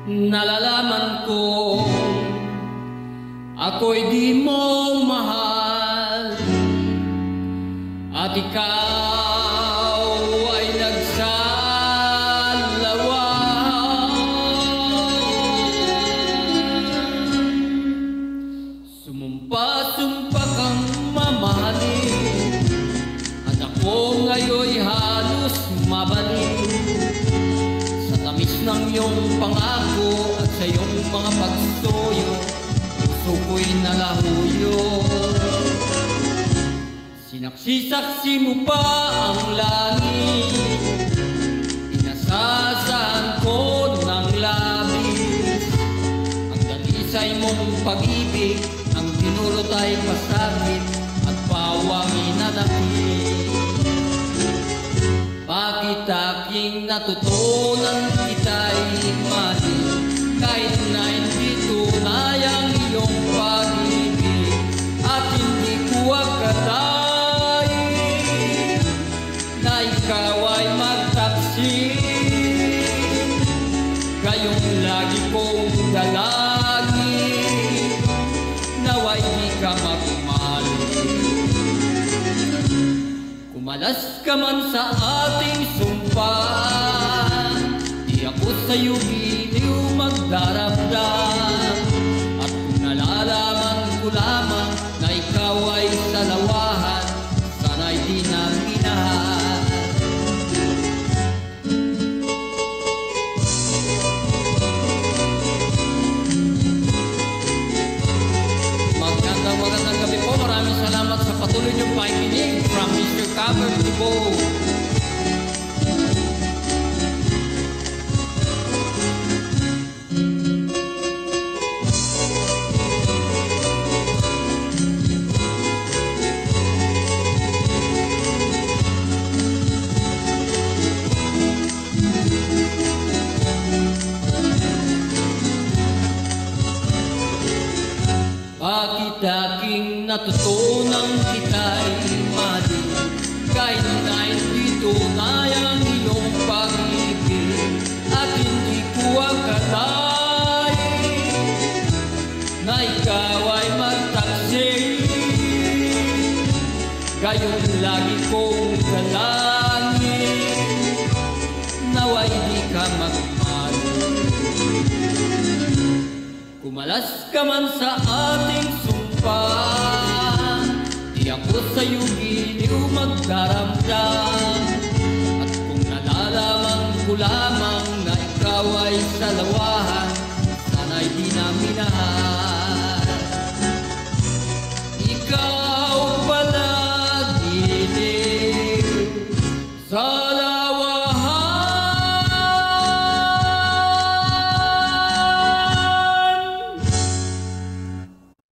Nalalaman ko ako'y di mo mahal at ikaw ay nagsalawa. Sumumpa-sumpa kang mamahalin at ako ngayon'y halos mabalik sa tamis ng iyong pangako at sa iyong mga pagsuyo. Puso ko'y nalahuyo. Sinaksi-saksi mo pa ang langit, inasasahan ko ng labis ang dalisay mong pag-ibig, ang dinulot ay pasakit at pawang inanakit. Bakit aking natutunan kita'y mali kahit na hindi tunay ang iyong pag-ibig at hindi ko akalain na ikaw ay magtaksin. Gayong lagi kong dalangin nawa'y di ka magmali. Kumalas ka man sa ating sumpa, di ako sa'yo giliw magdaramdam. At kung nalalaman ko lamang na ikaw ay salawahan, sana'y di na minahal. Magandang gabi po. Maraming salamat sa patuloy niyong pakikinig. From Mr. Cover to Go. Bakit aking natutunan kita'y mali kahit na hindi tunay ang iyong pag-ibig at hindi ko akalain na ikaw ay magtaksin. Gayon lagi kong dalangin nawa'y di ka magmali. Kumalas ka man sa ating sumpa, di ako sa'yo giliw magdaramdam. At kung nalalaman ko lamang na ikaw ay salawahan, sana'y di na minahal.